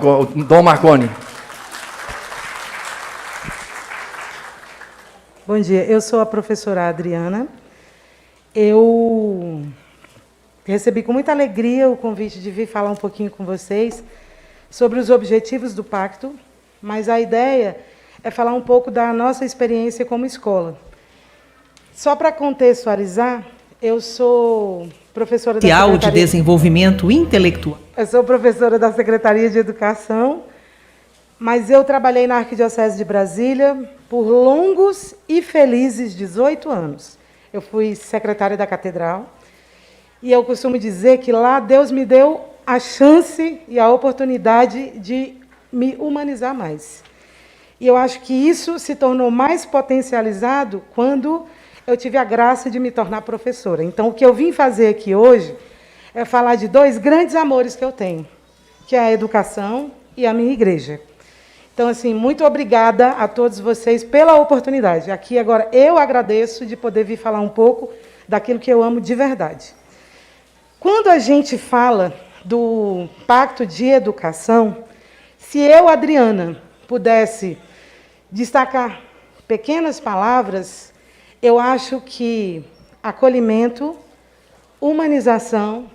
Dom Marconi. Bom dia, eu sou a professora Adriana. Eu recebi com muita alegria o convite de vir falar um pouquinho com vocês sobre os objetivos do Pacto, mas a ideia é falar um pouco da nossa experiência como escola. Só para contextualizar, eu sou professora da Secretaria de Desenvolvimento Intelectual. Eu sou professora da Secretaria de Educação, mas eu trabalhei na Arquidiocese de Brasília por longos e felizes 18 anos. Eu fui secretária da Catedral e eu costumo dizer que lá Deus me deu a chance e a oportunidade de me humanizar mais. E eu acho que isso se tornou mais potencializado quando eu tive a graça de me tornar professora. Então, o que eu vim fazer aqui hoje é falar de dois grandes amores que eu tenho, que é a educação e a minha igreja. Então, assim, muito obrigada a todos vocês pela oportunidade. Aqui, agora, eu agradeço de poder vir falar um pouco daquilo que eu amo de verdade. Quando a gente fala do Pacto de Educação, se eu, Adriana, pudesse destacar pequenas palavras, eu acho que acolhimento, humanização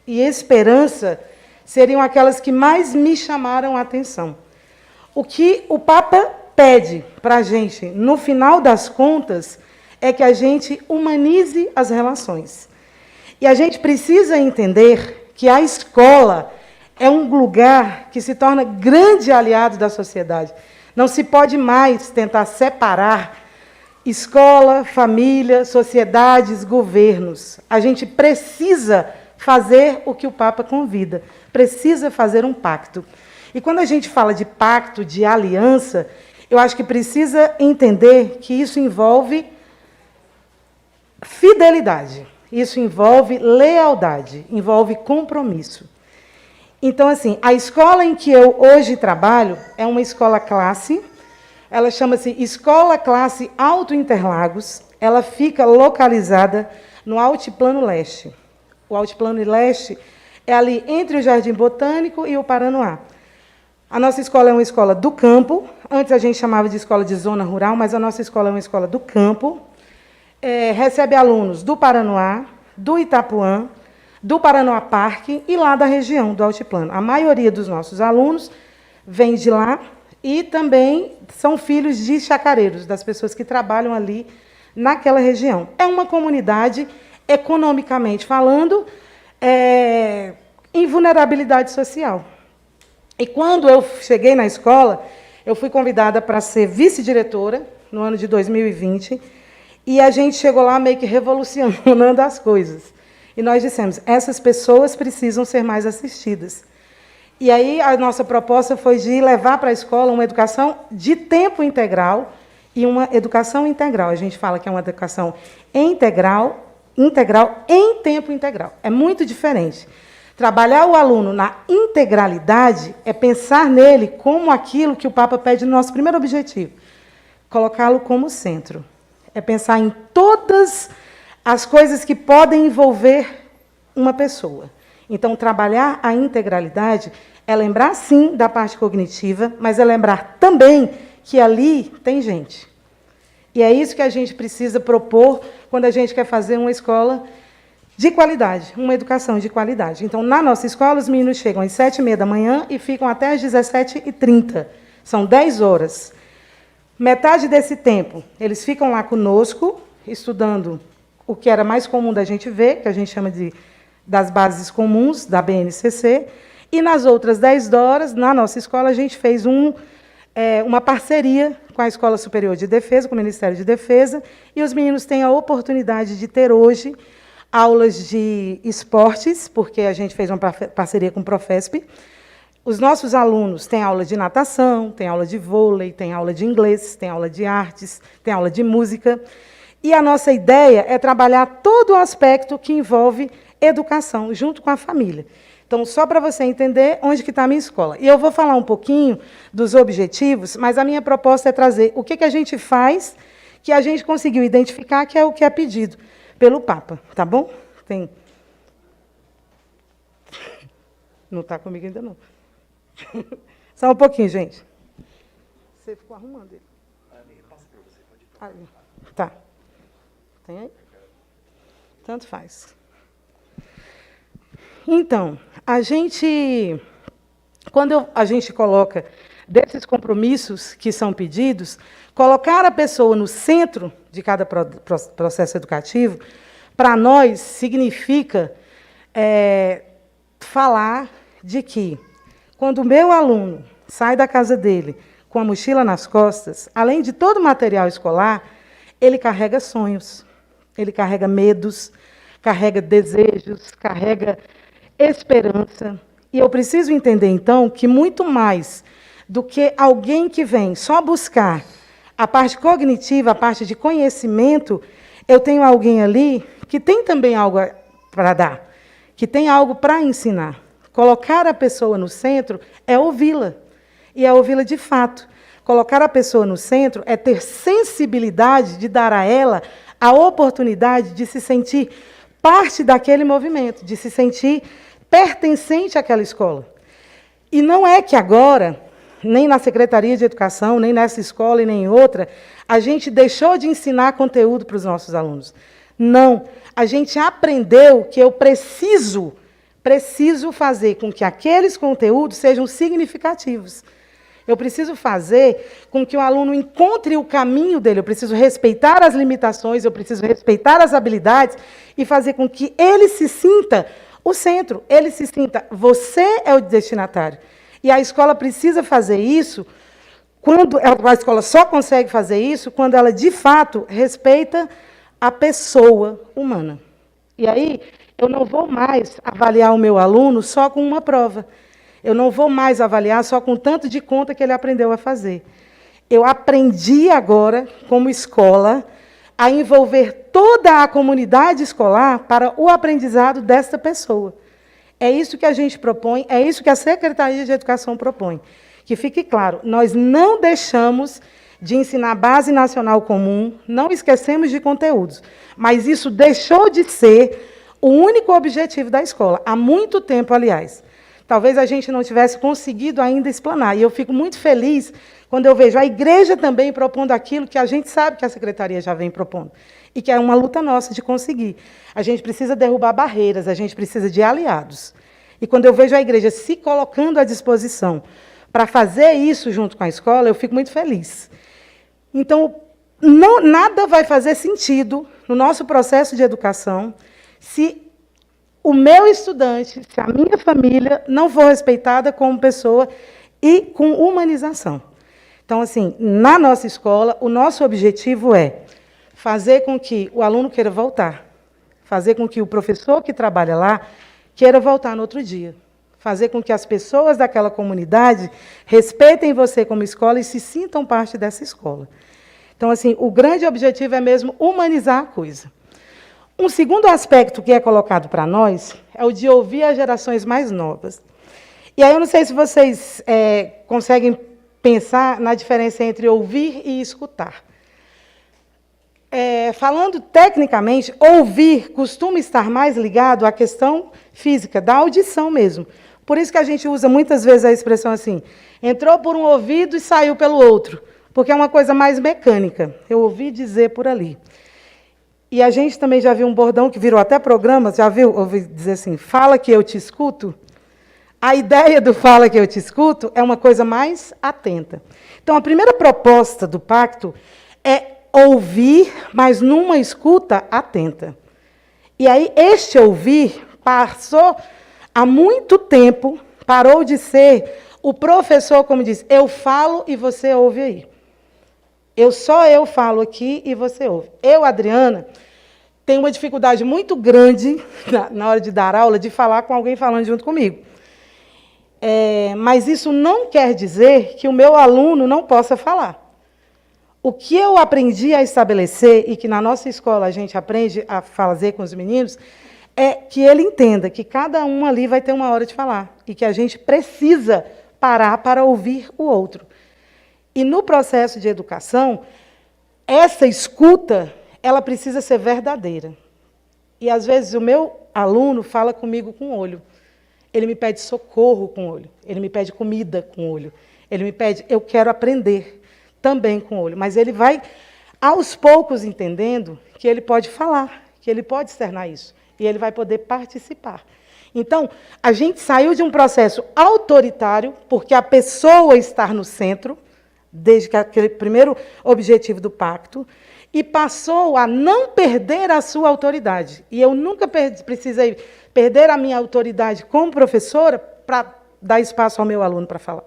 e esperança seriam aquelas que mais me chamaram a atenção. O que o Papa pede para a gente, no final das contas, é que a gente humanize as relações. E a gente precisa entender que a escola é um lugar que se torna grande aliado da sociedade. Não se pode mais tentar separar escola, família, sociedades, governos. A gente precisa fazer o que o Papa convida, precisa fazer um pacto. E quando a gente fala de pacto, de aliança, eu acho que precisa entender que isso envolve fidelidade, isso envolve lealdade, envolve compromisso. Então, assim, a escola em que eu hoje trabalho é uma escola classe, ela chama-se Escola Classe Alto Interlagos, ela fica localizada no Altiplano Leste. O Altiplano Leste é ali entre o Jardim Botânico e o Paranoá. A nossa escola é uma escola do campo, antes a gente chamava de escola de zona rural, mas a nossa escola é uma escola do campo, recebe alunos do Paranoá, do Itapuã, do Paranoá Parque e lá da região do Altiplano. A maioria dos nossos alunos vem de lá e também são filhos de chacareiros, das pessoas que trabalham ali naquela região. É uma comunidade, economicamente falando, em vulnerabilidade social. E quando eu cheguei na escola, eu fui convidada para ser vice-diretora, no ano de 2020, e a gente chegou lá meio que revolucionando as coisas. E nós dissemos, essas pessoas precisam ser mais assistidas. E aí a nossa proposta foi de levar para a escola uma educação de tempo integral e uma educação integral. A gente fala que é uma educação integral em tempo integral. É muito diferente. Trabalhar o aluno na integralidade é pensar nele como aquilo que o Papa pede no nosso primeiro objetivo, colocá-lo como centro. É pensar em todas as coisas que podem envolver uma pessoa. Então, trabalhar a integralidade é lembrar, sim, da parte cognitiva, mas é lembrar também que ali tem gente. E é isso que a gente precisa propor quando a gente quer fazer uma escola de qualidade, uma educação de qualidade. Então, na nossa escola, os meninos chegam às 7h30 da manhã e ficam até às 17h30. São 10 horas. Metade desse tempo, eles ficam lá conosco, estudando o que era mais comum da gente ver, que a gente chama das bases comuns da BNCC, e nas outras 10 horas, na nossa escola, a gente fez uma parceria com a Escola Superior de Defesa, com o Ministério de Defesa, e os meninos têm a oportunidade de ter hoje aulas de esportes, porque a gente fez uma parceria com o Profesp. Os nossos alunos têm aula de natação, têm aula de vôlei, têm aula de inglês, têm aula de artes, têm aula de música. E a nossa ideia é trabalhar todo o aspecto que envolve educação, junto com a família. Então, só para você entender onde que está a minha escola. E eu vou falar um pouquinho dos objetivos, mas a minha proposta é trazer o que a gente faz, que a gente conseguiu identificar, que é o que é pedido pelo Papa, tá bom? Não está comigo ainda, não. Só um pouquinho, gente. Você ficou arrumando ele. Passa para você, pode ir. Tá. Tem aí? Tanto faz. Então, quando a gente coloca desses compromissos que são pedidos, colocar a pessoa no centro de cada processo educativo, para nós, significa falar de que, quando o meu aluno sai da casa dele com a mochila nas costas, além de todo o material escolar, ele carrega sonhos, ele carrega medos, carrega desejos, carrega esperança. E eu preciso entender, então, que muito mais do que alguém que vem só buscar a parte cognitiva, a parte de conhecimento, eu tenho alguém ali que tem também algo para dar, que tem algo para ensinar. Colocar a pessoa no centro é ouvi-la, e é ouvi-la de fato. Colocar a pessoa no centro é ter sensibilidade de dar a ela a oportunidade de se sentir parte daquele movimento, de se sentir pertencente àquela escola. E não é que agora, nem na Secretaria de Educação, nem nessa escola e nem em outra, a gente deixou de ensinar conteúdo para os nossos alunos. Não. A gente aprendeu que eu preciso fazer com que aqueles conteúdos sejam significativos. Eu preciso fazer com que o aluno encontre o caminho dele, eu preciso respeitar as limitações, eu preciso respeitar as habilidades e fazer com que ele se sinta o centro, ele se sinta, você é o destinatário. E a escola precisa fazer isso, a escola só consegue fazer isso quando ela, de fato, respeita a pessoa humana. E aí, eu não vou mais avaliar o meu aluno só com uma prova. Eu não vou mais avaliar só com o tanto de conta que ele aprendeu a fazer. Eu aprendi agora, como escola, a envolver toda a comunidade escolar para o aprendizado desta pessoa. É isso que a gente propõe, é isso que a Secretaria de Educação propõe. Que fique claro, nós não deixamos de ensinar a Base Nacional Comum, não esquecemos de conteúdos, mas isso deixou de ser o único objetivo da escola, há muito tempo, aliás. Talvez a gente não tivesse conseguido ainda explanar, e eu fico muito feliz quando eu vejo a igreja também propondo aquilo que a gente sabe que a Secretaria já vem propondo, e que é uma luta nossa de conseguir. A gente precisa derrubar barreiras, a gente precisa de aliados. E quando eu vejo a igreja se colocando à disposição para fazer isso junto com a escola, eu fico muito feliz. Então, nada vai fazer sentido no nosso processo de educação se o meu estudante, se a minha família não for respeitada como pessoa e com humanização. Então, assim, na nossa escola, o nosso objetivo é fazer com que o aluno queira voltar, fazer com que o professor que trabalha lá queira voltar no outro dia, fazer com que as pessoas daquela comunidade respeitem você como escola e se sintam parte dessa escola. Então, assim, o grande objetivo é mesmo humanizar a coisa. Um segundo aspecto que é colocado para nós é o de ouvir as gerações mais novas. E aí eu não sei se vocês conseguem pensar na diferença entre ouvir e escutar. Falando tecnicamente, ouvir costuma estar mais ligado à questão física, da audição mesmo. Por isso que a gente usa muitas vezes a expressão assim, entrou por um ouvido e saiu pelo outro, porque é uma coisa mais mecânica. Eu ouvi dizer por ali. E a gente também já viu um bordão que virou até programa, já viu? Ouvi dizer assim, fala que eu te escuto. A ideia do fala que eu te escuto é uma coisa mais atenta. Então, a primeira proposta do pacto é ouvir, mas numa escuta atenta. E aí, este ouvir passou há muito tempo, parou de ser o professor, como diz, eu falo e você ouve aí. Só eu falo aqui e você ouve. Eu, Adriana, tenho uma dificuldade muito grande, na hora de dar aula, de falar com alguém falando junto comigo. Mas isso não quer dizer que o meu aluno não possa falar. O que eu aprendi a estabelecer, e que na nossa escola a gente aprende a fazer com os meninos, é que ele entenda que cada um ali vai ter uma hora de falar, e que a gente precisa parar para ouvir o outro. E no processo de educação, essa escuta, ela precisa ser verdadeira. E, às vezes, o meu aluno fala comigo com o olho. ele me pede socorro com o olho, ele me pede comida com o olho, ele me pede, eu quero aprender também com o olho, mas ele vai, aos poucos, entendendo que ele pode falar, que ele pode externar isso, e ele vai poder participar. Então, a gente saiu de um processo autoritário, porque a pessoa está no centro, desde que aquele primeiro objetivo do pacto, e passou a não perder a sua autoridade. E eu nunca precisei perder a minha autoridade como professora para dar espaço ao meu aluno para falar.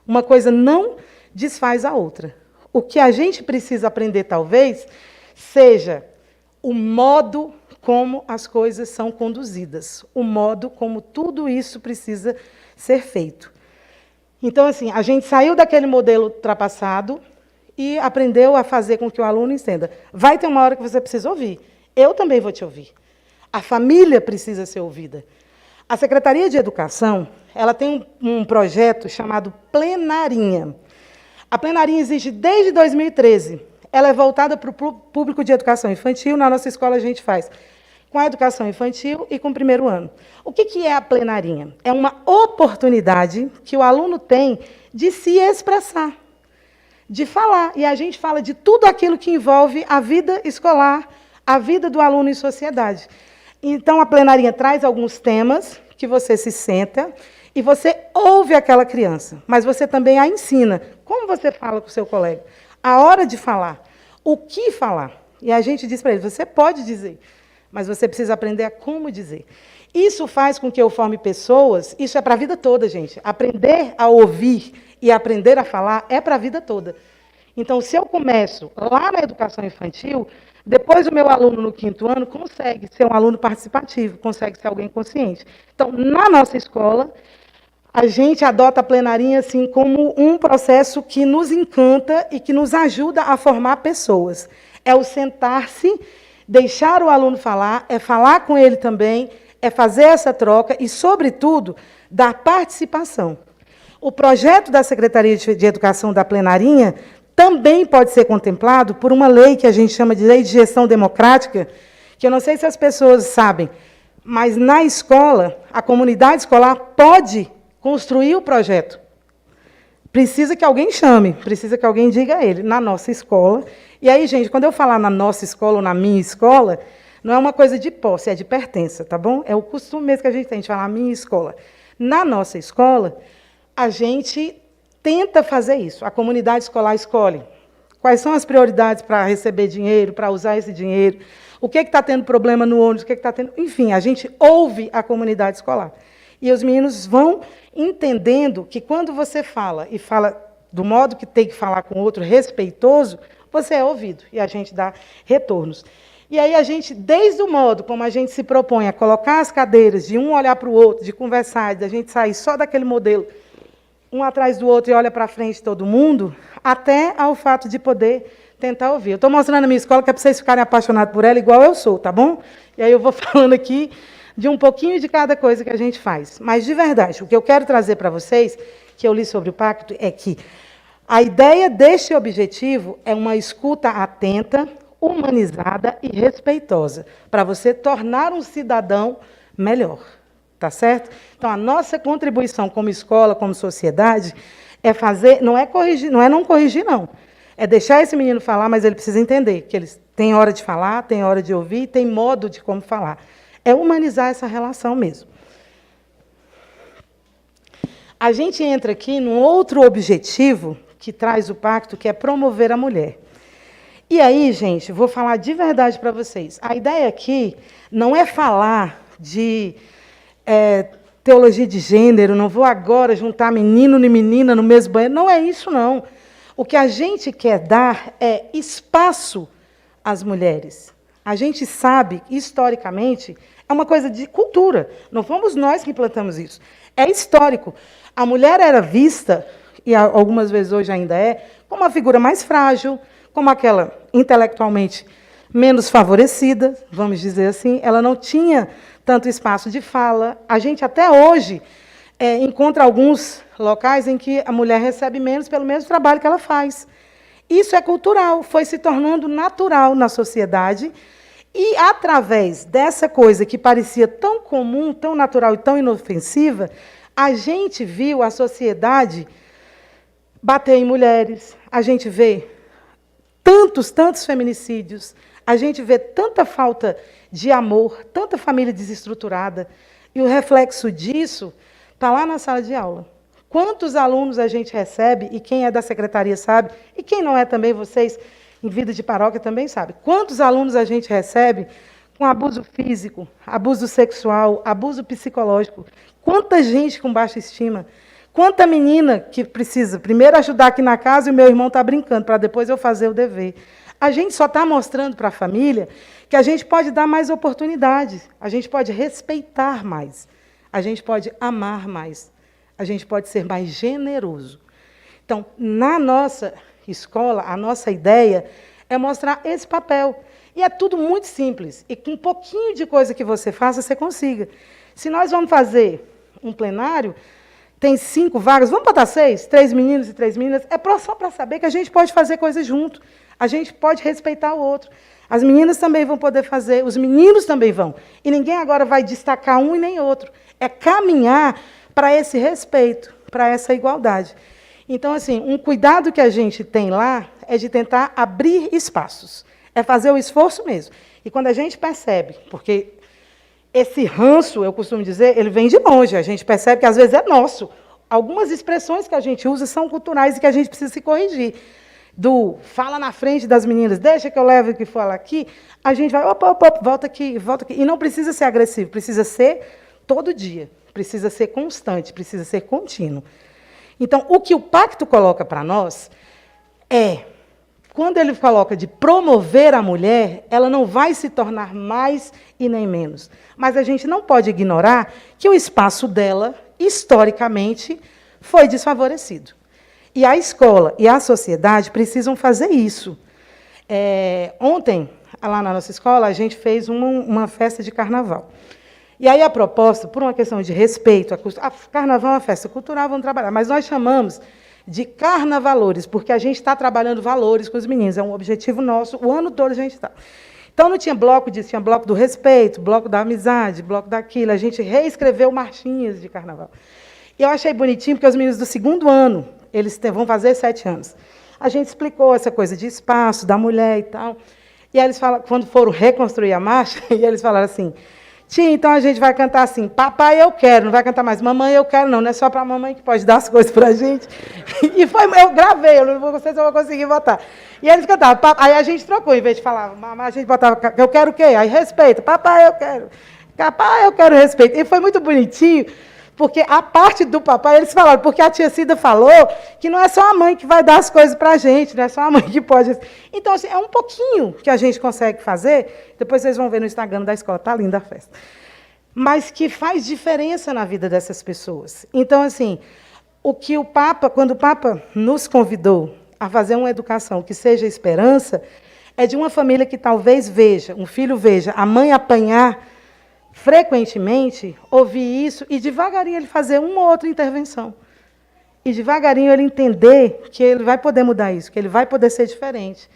Uma coisa não desfaz a outra. O que a gente precisa aprender, talvez, seja o modo como as coisas são conduzidas, o modo como tudo isso precisa ser feito. Então, assim, a gente saiu daquele modelo ultrapassado e aprendeu a fazer com que o aluno entenda. Vai ter uma hora que você precisa ouvir. Eu também vou te ouvir. A família precisa ser ouvida. A Secretaria de Educação, ela tem um projeto chamado Plenarinha. A Plenarinha existe desde 2013. Ela é voltada para o público de educação infantil. Na nossa escola, a gente faz com a educação infantil e com o primeiro ano. O que é a Plenarinha? É uma oportunidade que o aluno tem de se expressar, de falar. E a gente fala de tudo aquilo que envolve a vida escolar, a vida do aluno em sociedade. Então, a Plenarinha traz alguns temas que você se senta e você ouve aquela criança, mas você também a ensina. Como você fala com o seu colega? A hora de falar. O que falar? E a gente diz para ele, você pode dizer, mas você precisa aprender a como dizer. Isso faz com que eu forme pessoas, isso é para a vida toda, gente. Aprender a ouvir e aprender a falar é para a vida toda. Então, se eu começo lá na educação infantil, depois o meu aluno no 5º ano consegue ser um aluno participativo, consegue ser alguém consciente. Então, na nossa escola, a gente adota a Plenarinha assim, como um processo que nos encanta e que nos ajuda a formar pessoas. É o sentar-se, deixar o aluno falar, é falar com ele também, é fazer essa troca e, sobretudo, dar participação. O projeto da Secretaria de Educação da Plenarinha também pode ser contemplado por uma lei que a gente chama de Lei de Gestão Democrática, que eu não sei se as pessoas sabem, mas na escola, a comunidade escolar pode construir o projeto. Precisa que alguém chame, precisa que alguém diga a ele, na nossa escola. E aí, gente, quando eu falar na nossa escola ou na minha escola, não é uma coisa de posse, é de pertença, tá bom? É o costume mesmo que a gente tem de falar minha escola. Na nossa escola, a gente tenta fazer isso. A comunidade escolar escolhe quais são as prioridades para receber dinheiro, para usar esse dinheiro, o que está tendo problema no ônibus, o que está tendo... Enfim, a gente ouve a comunidade escolar. E os meninos vão entendendo que quando você fala, e fala do modo que tem que falar com o outro, respeitoso, você é ouvido, e a gente dá retornos. E aí a gente, desde o modo como a gente se propõe a colocar as cadeiras, de um olhar para o outro, de conversar, de a gente sair só daquele modelo, um atrás do outro e olha para frente todo mundo, até ao fato de poder tentar ouvir. Eu estou mostrando a minha escola que é para vocês ficarem apaixonados por ela, igual eu sou, tá bom? E aí eu vou falando aqui de um pouquinho de cada coisa que a gente faz. Mas, de verdade, o que eu quero trazer para vocês, que eu li sobre o pacto, é que a ideia deste objetivo é uma escuta atenta, humanizada e respeitosa, para você tornar um cidadão melhor. Tá certo? Então, a nossa contribuição como escola, como sociedade, é fazer, não é corrigir, não é não corrigir, não. É deixar esse menino falar, mas ele precisa entender que eles têm hora de falar, tem hora de ouvir, tem modo de como falar. É humanizar essa relação mesmo. A gente entra aqui num outro objetivo que traz o pacto, que é promover a mulher. E aí, gente, vou falar de verdade para vocês. A ideia aqui não é falar de teologia de gênero, não vou agora juntar menino e menina no mesmo banheiro. Não é isso, não. O que a gente quer dar é espaço às mulheres. A gente sabe, historicamente, é uma coisa de cultura. Não fomos nós que implantamos isso. É histórico. A mulher era vista, e algumas vezes hoje ainda é, como uma figura mais frágil, como aquela intelectualmente menos favorecida, vamos dizer assim. Ela não tinha tanto espaço de fala. A gente até hoje encontra alguns locais em que a mulher recebe menos pelo mesmo trabalho que ela faz. Isso é cultural, foi se tornando natural na sociedade E, através dessa coisa que parecia tão comum, tão natural e tão inofensiva, a gente viu a sociedade bater em mulheres, a gente vê tantos feminicídios, a gente vê tanta falta de amor, tanta família desestruturada, e o reflexo disso está lá na sala de aula. Quantos alunos a gente recebe, e quem é da secretaria sabe, e quem não é também, vocês, em vida de paróquia, também sabe. Quantos alunos a gente recebe com abuso físico, abuso sexual, abuso psicológico? Quanta gente com baixa estima? Quanta menina que precisa primeiro ajudar aqui na casa e o meu irmão está brincando, para depois eu fazer o dever. A gente só está mostrando para a família que a gente pode dar mais oportunidades, a gente pode respeitar mais, a gente pode amar mais, a gente pode ser mais generoso. Então, na nossa escola, a nossa ideia é mostrar esse papel. E é tudo muito simples. E com um pouquinho de coisa que você faça, você consiga. Se nós vamos fazer um plenário, tem 5 vagas, vamos botar 6? 3 meninos e 3 meninas? É só para saber que a gente pode fazer coisas junto. A gente pode respeitar o outro. As meninas também vão poder fazer, os meninos também vão. E ninguém agora vai destacar um e nem outro. É caminhar para esse respeito, para essa igualdade. Então, assim, um cuidado que a gente tem lá é de tentar abrir espaços. É fazer o esforço mesmo. E quando a gente percebe, porque esse ranço, eu costumo dizer, ele vem de longe. A gente percebe que, às vezes, é nosso. Algumas expressões que a gente usa são culturais e que a gente precisa se corrigir. Do fala na frente das meninas, deixa que eu levo o que fala aqui, a gente vai, opa, volta aqui, volta aqui. E não precisa ser agressivo, precisa ser todo dia, precisa ser constante, precisa ser contínuo. Então, o que o pacto coloca para nós é, quando ele coloca de promover a mulher, ela não vai se tornar mais e nem menos. Mas a gente não pode ignorar que o espaço dela, historicamente, foi desfavorecido. E a escola e a sociedade precisam fazer isso. Ontem, lá na nossa escola, a gente fez uma festa de carnaval. E aí a proposta, por uma questão de respeito, carnaval é uma festa cultural, vamos trabalhar, mas nós chamamos de carnavalores, porque a gente está trabalhando valores com os meninos, é um objetivo nosso, o ano todo a gente está. Então, não tinha bloco disso, tinha bloco do respeito, bloco da amizade, bloco daquilo, a gente reescreveu marchinhas de carnaval. E eu achei bonitinho, porque os meninos do 2º ano, eles vão fazer 7 anos. A gente explicou essa coisa de espaço, da mulher e tal. E aí eles falaram, quando foram reconstruir a marcha, e eles falaram assim, tia, então a gente vai cantar assim, papai eu quero, não vai cantar mais, mamãe eu quero, não é só para a mamãe que pode dar as coisas para a gente. E eu gravei, eu não sei se eu vou conseguir botar. E eles cantavam, aí a gente trocou, em vez de falar, a gente botava, eu quero o quê? Aí respeito, papai eu quero respeito. E foi muito bonitinho, porque a parte do papai, eles falaram, porque a tia Cida falou que não é só a mãe que vai dar as coisas para a gente, não é só a mãe que pode. Então, assim, é um pouquinho que a gente consegue fazer, depois vocês vão ver no Instagram da escola, está linda a festa, mas que faz diferença na vida dessas pessoas. Então, assim, quando o Papa nos convidou a fazer uma educação que seja esperança, é de uma família que talvez veja, um filho veja a mãe apanhar frequentemente, ouvir isso e devagarinho ele fazer uma ou outra intervenção. E devagarinho ele entender que ele vai poder mudar isso, que ele vai poder ser diferente.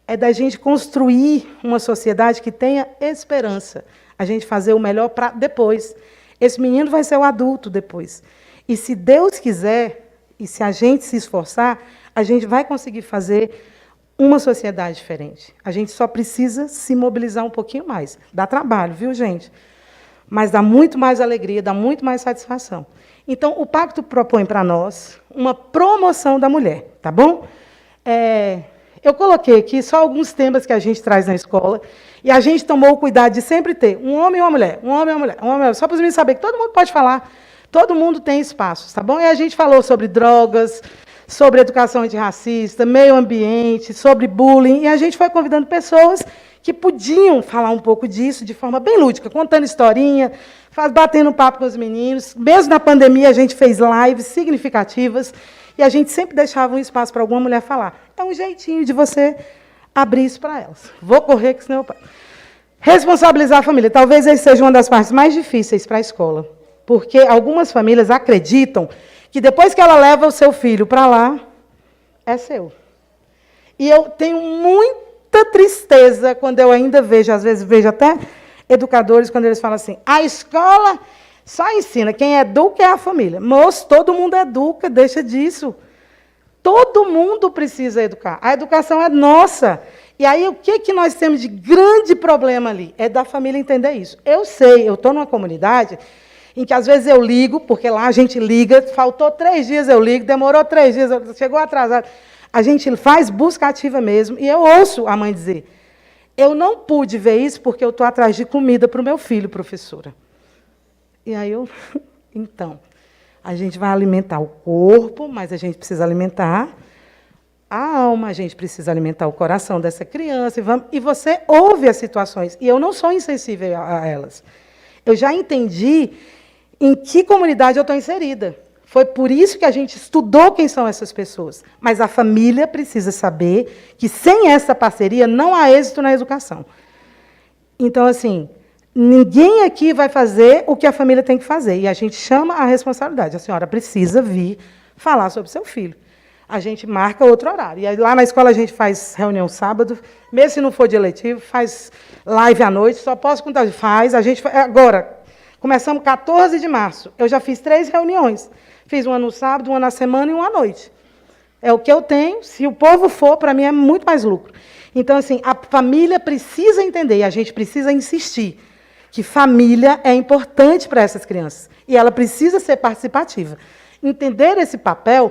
É da gente construir uma sociedade que tenha esperança. A gente fazer o melhor para depois. Esse menino vai ser o adulto depois. E se Deus quiser, e se a gente se esforçar, a gente vai conseguir fazer uma sociedade diferente. A gente só precisa se mobilizar um pouquinho mais. Dá trabalho, viu, gente? Mas dá muito mais alegria, dá muito mais satisfação. Então, o pacto propõe para nós uma promoção da mulher, tá bom? Eu coloquei aqui só alguns temas que a gente traz na escola, e a gente tomou o cuidado de sempre ter um homem e uma mulher, um homem e uma mulher, um homem e uma mulher, só para os meninos saberem que todo mundo pode falar, todo mundo tem espaços, tá bom? E a gente falou sobre drogas, sobre educação antirracista, meio ambiente, sobre bullying, e a gente foi convidando pessoas que podiam falar um pouco disso de forma bem lúdica, contando historinha, batendo papo com os meninos. Mesmo na pandemia, a gente fez lives significativas, e a gente sempre deixava um espaço para alguma mulher falar. É um jeitinho de você abrir isso para elas. Vou correr, que senão eu paro. Responsabilizar a família. Talvez essa seja uma das partes mais difíceis para a escola, porque algumas famílias acreditam que depois que ela leva o seu filho para lá, é seu. E eu tenho muita tristeza quando eu ainda vejo, às vezes vejo até educadores, quando eles falam assim, a escola só ensina, quem educa é a família. Moço, todo mundo educa, deixa disso. Todo mundo precisa educar. A educação é nossa. E aí, o que nós temos de grande problema ali? É da família entender isso. Eu sei, eu estou numa comunidade em que, às vezes, eu ligo, porque lá a gente liga, faltou 3 dias eu ligo, demorou 3 dias, chegou atrasado. A gente faz busca ativa mesmo, e eu ouço a mãe dizer, eu não pude ver isso porque eu estou atrás de comida para o meu filho, professora. E aí eu, então, a gente vai alimentar o corpo, mas a gente precisa alimentar a alma, a gente precisa alimentar o coração dessa criança, e você ouve as situações, e eu não sou insensível a elas. Eu já entendi em que comunidade eu estou inserida. Foi por isso que a gente estudou quem são essas pessoas. Mas a família precisa saber que, sem essa parceria, não há êxito na educação. Então, assim, ninguém aqui vai fazer o que a família tem que fazer. E a gente chama a responsabilidade. A senhora precisa vir falar sobre seu filho. A gente marca outro horário. E aí, lá na escola a gente faz reunião sábado, mesmo se não for de eletivo, faz live à noite, só posso contar. Faz, a gente... Agora, começamos 14 de março. Eu já fiz 3 reuniões. Fiz uma no sábado, uma na semana e uma à noite. É o que eu tenho. Se o povo for, para mim é muito mais lucro. Então, assim, a família precisa entender, e a gente precisa insistir, que família é importante para essas crianças. E ela precisa ser participativa. Entender esse papel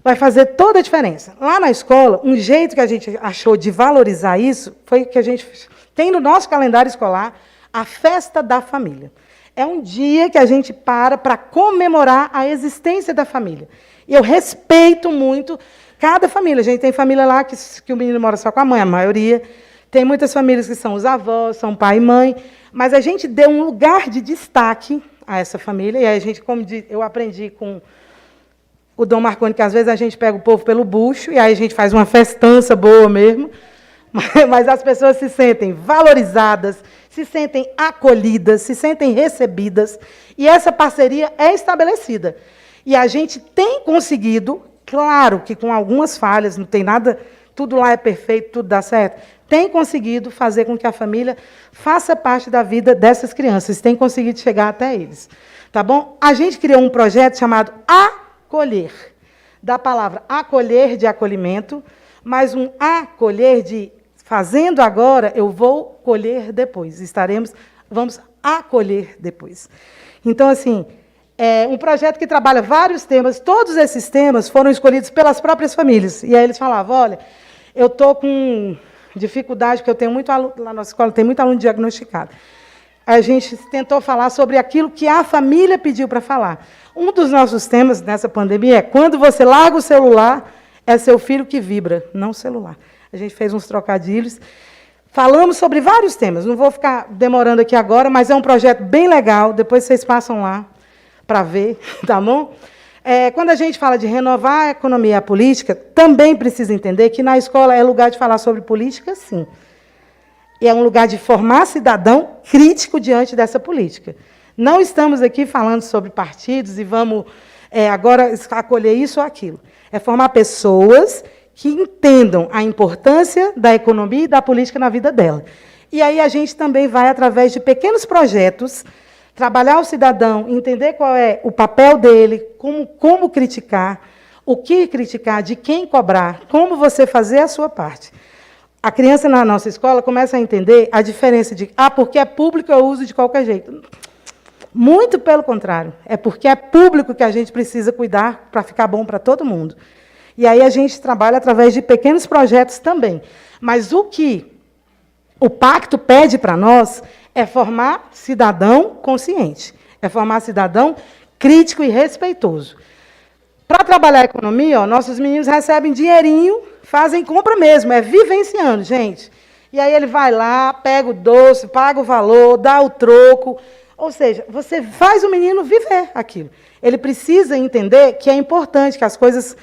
vai fazer toda a diferença. Lá na escola, um jeito que a gente achou de valorizar isso foi que a gente tem no nosso calendário escolar a festa da família. É um dia que a gente para comemorar a existência da família. E eu respeito muito cada família. A gente tem família lá que o menino mora só com a mãe, a maioria. Tem muitas famílias que são os avós, são pai e mãe. Mas a gente deu um lugar de destaque a essa família. E aí a gente, como eu aprendi com o Dom Marconi, que às vezes a gente pega o povo pelo bucho, e aí a gente faz uma festança boa mesmo. Mas as pessoas se sentem valorizadas, se sentem acolhidas, se sentem recebidas, e essa parceria é estabelecida. E a gente tem conseguido, claro que com algumas falhas, não tem nada, tudo lá é perfeito, tudo dá certo, tem conseguido fazer com que a família faça parte da vida dessas crianças, tem conseguido chegar até eles. Tá bom? A gente criou um projeto chamado Acolher, da palavra acolher, de acolhimento, mas um acolher de fazendo agora, eu vou colher depois. Vamos acolher depois. Então, assim, é um projeto que trabalha vários temas. Todos esses temas foram escolhidos pelas próprias famílias. E aí eles falavam, olha, eu estou com dificuldade, porque eu tenho muito aluno, lá na nossa escola tem muito aluno diagnosticado. A gente tentou falar sobre aquilo que a família pediu para falar. Um dos nossos temas nessa pandemia é quando você larga o celular, é seu filho que vibra, não o celular. A gente fez uns trocadilhos. Falamos sobre vários temas. Não vou ficar demorando aqui agora, mas é um projeto bem legal. Depois vocês passam lá para ver, tá bom? Quando a gente fala de renovar a economia e a política, também precisa entender que na escola é lugar de falar sobre política, sim. E é um lugar de formar cidadão crítico diante dessa política. Não estamos aqui falando sobre partidos e vamos agora acolher isso ou aquilo. É formar pessoas que entendam a importância da economia e da política na vida dela. E aí a gente também vai, através de pequenos projetos, trabalhar o cidadão, entender qual é o papel dele, como criticar, o que criticar, de quem cobrar, como você fazer a sua parte. A criança na nossa escola começa a entender a diferença de, porque é público, eu uso de qualquer jeito. Muito pelo contrário, é porque é público que a gente precisa cuidar para ficar bom para todo mundo. E aí a gente trabalha através de pequenos projetos também. Mas o que o pacto pede para nós é formar cidadão consciente, é formar cidadão crítico e respeitoso. Para trabalhar a economia, nossos meninos recebem dinheirinho, fazem compra mesmo, é vivenciando, gente. E aí ele vai lá, pega o doce, paga o valor, dá o troco. Ou seja, você faz o menino viver aquilo. Ele precisa entender que é importante, que as coisas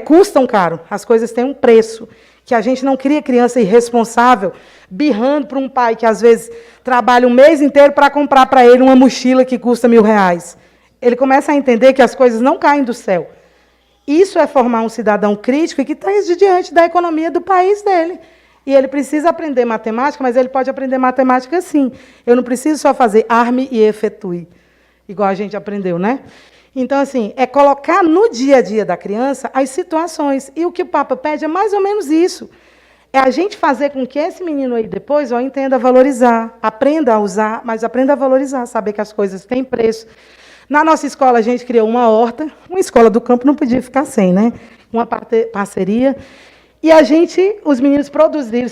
custam caro, as coisas têm um preço, que a gente não cria criança irresponsável, birrando para um pai que, às vezes, trabalha um mês inteiro para comprar para ele uma mochila que custa R$1.000. Ele começa a entender que as coisas não caem do céu. Isso é formar um cidadão crítico e que está diante da economia do país dele. E ele precisa aprender matemática, mas ele pode aprender matemática sim. Eu não preciso só fazer arme e efetue, igual a gente aprendeu, né? Então, assim, é colocar no dia a dia da criança as situações. E o que o Papa pede é mais ou menos isso. É a gente fazer com que esse menino aí depois entenda a valorizar, aprenda a usar, mas aprenda a valorizar, saber que as coisas têm preço. Na nossa escola, a gente criou uma horta, uma escola do campo não podia ficar sem, né? Uma parceria. E os meninos produziram,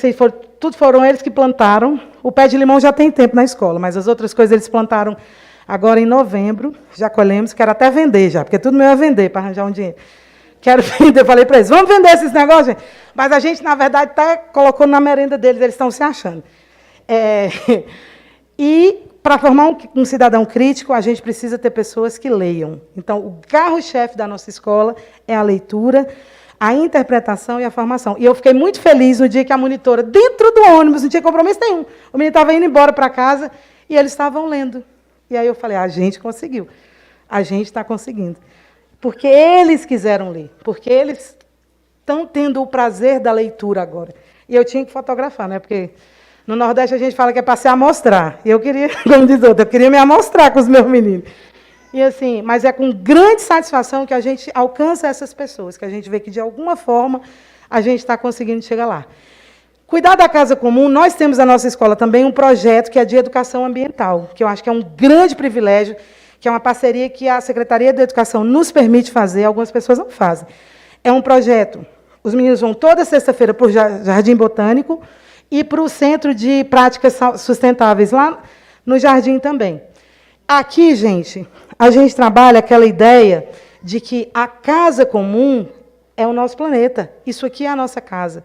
tudo foram eles que plantaram. O pé de limão já tem tempo na escola, mas as outras coisas eles plantaram agora em novembro, já colhemos, quero até vender já, porque tudo meu é vender para arranjar um dinheiro. Quero vender, eu falei para eles, vamos vender esses negócios, gente? Mas a gente, na verdade, até colocou na merenda deles, eles estão se achando. E, para formar um cidadão crítico, a gente precisa ter pessoas que leiam. Então, o carro-chefe da nossa escola é a leitura, a interpretação e a formação. E eu fiquei muito feliz no dia que a monitora, dentro do ônibus, não tinha compromisso nenhum, o menino estava indo embora para casa e eles estavam lendo. E aí eu falei, a gente conseguiu, a gente está conseguindo. Porque eles quiseram ler, porque eles estão tendo o prazer da leitura agora. E eu tinha que fotografar, né? Porque no Nordeste a gente fala que é para se amostrar. E eu queria, como diz outro, eu queria me amostrar com os meus meninos. E assim, mas é com grande satisfação que a gente alcança essas pessoas, que a gente vê que, de alguma forma, a gente está conseguindo chegar lá. Cuidar da casa comum, nós temos na nossa escola também um projeto que é de educação ambiental, que eu acho que é um grande privilégio, que é uma parceria que a Secretaria de Educação nos permite fazer, algumas pessoas não fazem. É um projeto, os meninos vão toda sexta-feira para o Jardim Botânico e para o Centro de Práticas Sustentáveis, lá no Jardim também. Aqui, gente, a gente trabalha aquela ideia de que a casa comum é o nosso planeta, isso aqui é a nossa casa.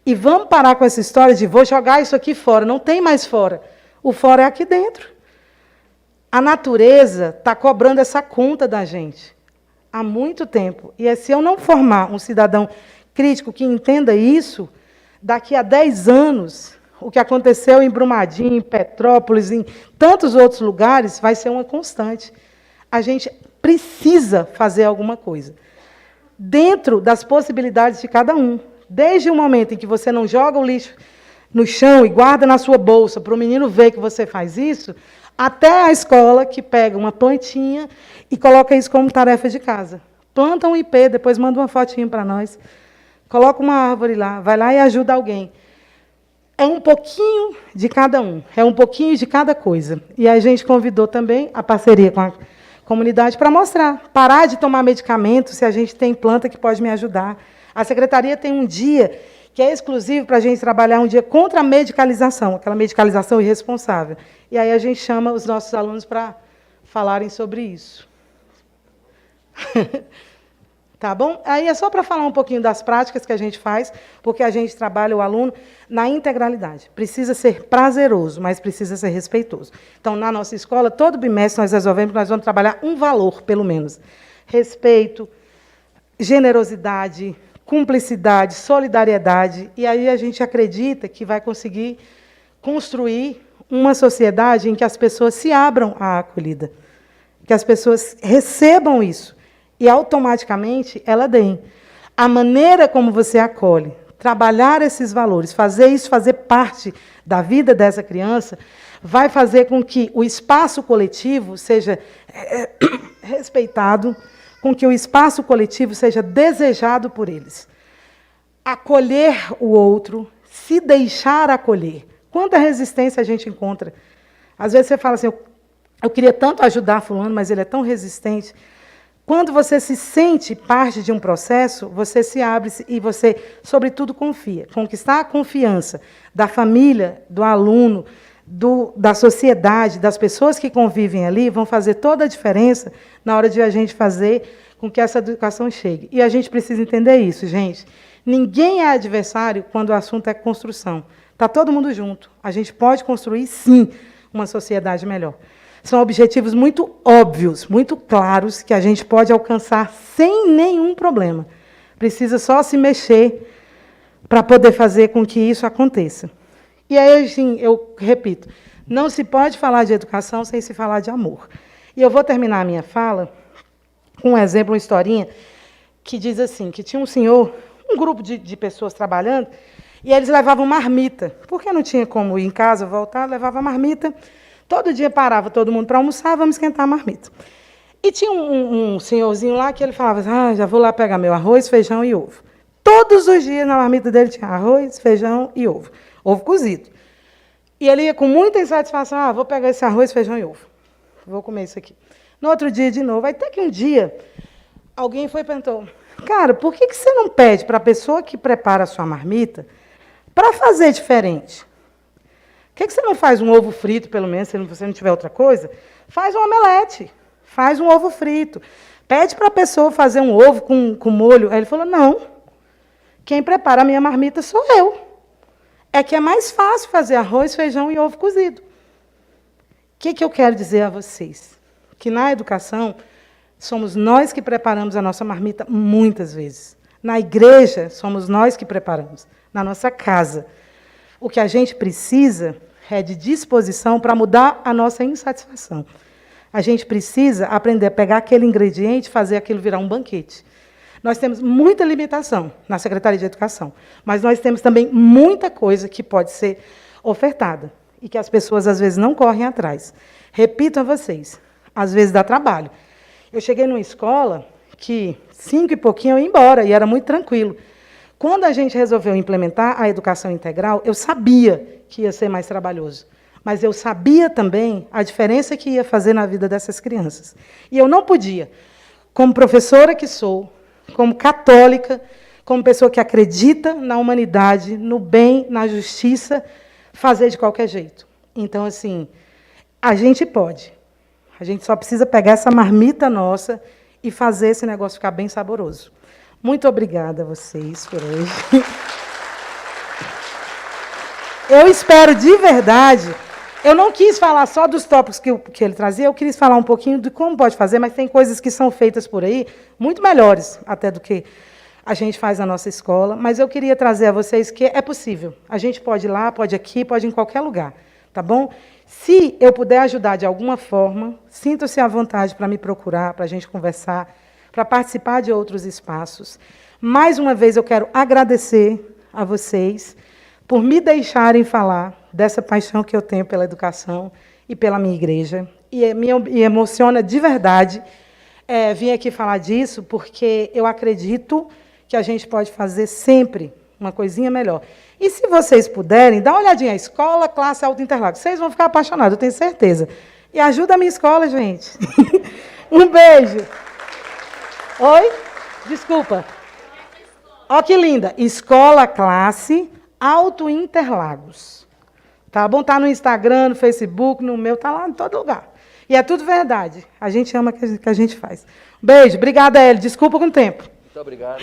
E vamos parar com essa história de vou jogar isso aqui fora. Não tem mais fora. O fora é aqui dentro. A natureza está cobrando essa conta da gente há muito tempo. E se eu não formar um cidadão crítico que entenda isso, daqui a 10 anos, o que aconteceu em Brumadinho, em Petrópolis, em tantos outros lugares, vai ser uma constante. A gente precisa fazer alguma coisa. Dentro das possibilidades de cada um. Desde o momento em que você não joga o lixo no chão e guarda na sua bolsa para o menino ver que você faz isso, até a escola que pega uma plantinha e coloca isso como tarefa de casa. Planta um ipê, depois manda uma fotinho para nós. Coloca uma árvore lá, vai lá e ajuda alguém. É um pouquinho de cada um, é um pouquinho de cada coisa. E a gente convidou também a parceria com a comunidade para mostrar. Parar de tomar medicamento, se a gente tem planta que pode me ajudar. A secretaria tem um dia que é exclusivo para a gente trabalhar um dia contra a medicalização, aquela medicalização irresponsável. E aí a gente chama os nossos alunos para falarem sobre isso. Tá bom? Aí é só para falar um pouquinho das práticas que a gente faz, porque a gente trabalha o aluno na integralidade. Precisa ser prazeroso, mas precisa ser respeitoso. Então, na nossa escola, todo bimestre nós resolvemos que nós vamos trabalhar um valor, pelo menos. Respeito, generosidade, cumplicidade, solidariedade, e aí a gente acredita que vai conseguir construir uma sociedade em que as pessoas se abram à acolhida, que as pessoas recebam isso, e automaticamente ela deem. A maneira como você acolhe, trabalhar esses valores, fazer isso fazer parte da vida dessa criança, vai fazer com que o espaço coletivo seja respeitado, com que o espaço coletivo seja desejado por eles. Acolher o outro, se deixar acolher. Quanta resistência a gente encontra. Às vezes você fala assim, eu queria tanto ajudar fulano, mas ele é tão resistente. Quando você se sente parte de um processo, você se abre e você, sobretudo, confia. Conquistar a confiança da família, do aluno, da sociedade, das pessoas que convivem ali, vão fazer toda a diferença na hora de a gente fazer com que essa educação chegue. E a gente precisa entender isso, gente. Ninguém é adversário quando o assunto é construção. Está todo mundo junto. A gente pode construir, sim, uma sociedade melhor. São objetivos muito óbvios, muito claros, que a gente pode alcançar sem nenhum problema. Precisa só se mexer para poder fazer com que isso aconteça. E aí, assim, eu repito, não se pode falar de educação sem se falar de amor. E eu vou terminar a minha fala com um exemplo, uma historinha, que diz assim, que tinha um senhor, um grupo de pessoas trabalhando, e eles levavam marmita. Porque não tinha como ir em casa, voltar, levava marmita. Todo dia parava todo mundo para almoçar, vamos esquentar a marmita. E tinha um senhorzinho lá que ele falava assim, já vou lá pegar meu arroz, feijão e ovo. Todos os dias na marmita dele tinha arroz, feijão e ovo. Ovo cozido. E ele ia com muita insatisfação, vou pegar esse arroz, feijão e ovo. Vou comer isso aqui. No outro dia, de novo. Até que um dia, alguém foi e perguntou, cara, por que você não pede para a pessoa que prepara a sua marmita para fazer diferente? Por que você não faz um ovo frito, pelo menos, se você não tiver outra coisa? Faz um omelete, faz um ovo frito. Pede para a pessoa fazer um ovo com molho. Aí ele falou, não, quem prepara a minha marmita sou eu. É que é mais fácil fazer arroz, feijão e ovo cozido. O que eu quero dizer a vocês? Que na educação, somos nós que preparamos a nossa marmita muitas vezes. Na igreja, somos nós que preparamos. Na nossa casa. O que a gente precisa é de disposição para mudar a nossa insatisfação. A gente precisa aprender a pegar aquele ingrediente e fazer aquilo virar um banquete. Nós temos muita limitação na Secretaria de Educação, mas nós temos também muita coisa que pode ser ofertada e que as pessoas, às vezes, não correm atrás. Repito a vocês, às vezes dá trabalho. Eu cheguei numa escola que 5 e pouquinho eu ia embora, e era muito tranquilo. Quando a gente resolveu implementar a educação integral, eu sabia que ia ser mais trabalhoso, mas eu sabia também a diferença que ia fazer na vida dessas crianças. E eu não podia, como professora que sou, como católica, como pessoa que acredita na humanidade, no bem, na justiça, fazer de qualquer jeito. Então, assim, a gente pode. A gente só precisa pegar essa marmita nossa e fazer esse negócio ficar bem saboroso. Muito obrigada a vocês por hoje. Eu espero de verdade. Eu não quis falar só dos tópicos que ele trazia, eu quis falar um pouquinho de como pode fazer, mas tem coisas que são feitas por aí, muito melhores até do que a gente faz na nossa escola, mas eu queria trazer a vocês que é possível. A gente pode ir lá, pode aqui, pode em qualquer lugar, tá bom? Se eu puder ajudar de alguma forma, sinta-se à vontade para me procurar, para a gente conversar, para participar de outros espaços. Mais uma vez, eu quero agradecer a vocês por me deixarem falar dessa paixão que eu tenho pela educação e pela minha igreja. E me emociona de verdade vir aqui falar disso, porque eu acredito que a gente pode fazer sempre uma coisinha melhor. E se vocês puderem, dá uma olhadinha, Escola Classe Alto Interlagos. Vocês vão ficar apaixonados, eu tenho certeza. E ajuda a minha escola, gente. Um beijo. Oi? Desculpa. Ó que linda. Escola Classe Alto Interlagos. Tá bom? Tá no Instagram, no Facebook, no meu, tá lá em todo lugar. E é tudo verdade. A gente ama o que a gente faz. Beijo. Obrigada, Hélio. Desculpa com o tempo. Muito obrigado.